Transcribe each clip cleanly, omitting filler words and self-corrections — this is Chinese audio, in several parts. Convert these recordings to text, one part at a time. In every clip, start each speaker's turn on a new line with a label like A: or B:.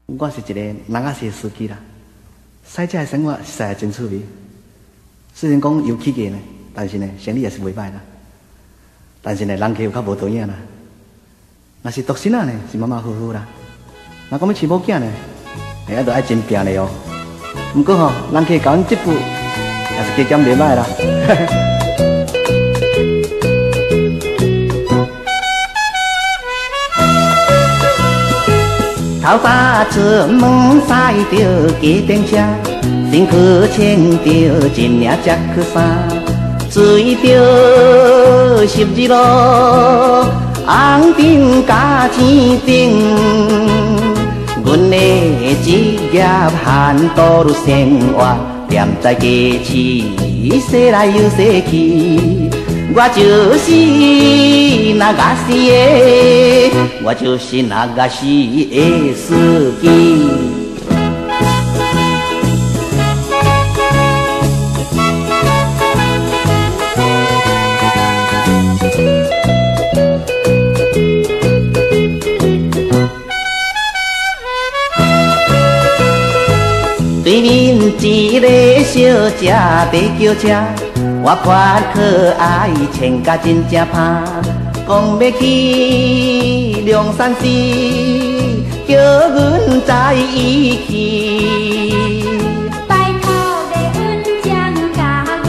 A: 我是一个人仔是司机啦，驶车的生活实在真趣味。虽然讲有起价呢，但是呢，生意也是袂歹啦。但是呢，人客有较无多样啦。若是独生仔呢，是马马虎虎啦。若讲要饲某囝呢，还着爱真拼的哦。不过吼，人客教阮这句，也是加减袂歹啦。头早出门驶着计程车，身躯穿着一领夹克衫，随着十字路，红灯加青灯。阮的职业含道路生活，踮在街市，踅来又踅去。我就是那个西的，我就是那个西的司机。对面一个小姐在叫车。我看可爱，穿甲真正歹，讲要去龙山寺，叫阮载伊去。
B: 拜托的阮将甲阮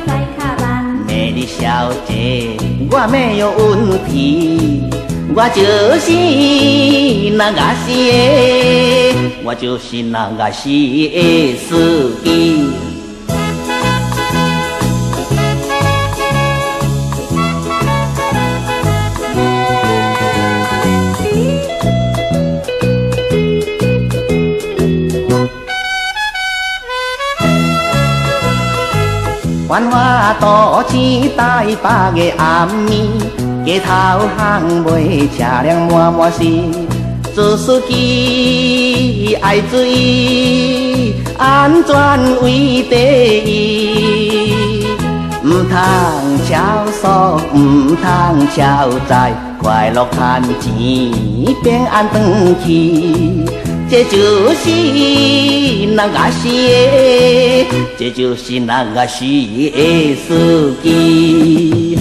B: 载较慢。
A: 美丽小姐，我没有问题，我就是那个西的，我就是那个西的司机。繁华都市台北的暗暝，街头巷尾车辆满满是，做司机爱注意安全为第一，唔通超速，唔通超载，快乐赚钱，平安回去。这就是那个西的，这就是那个西的司机。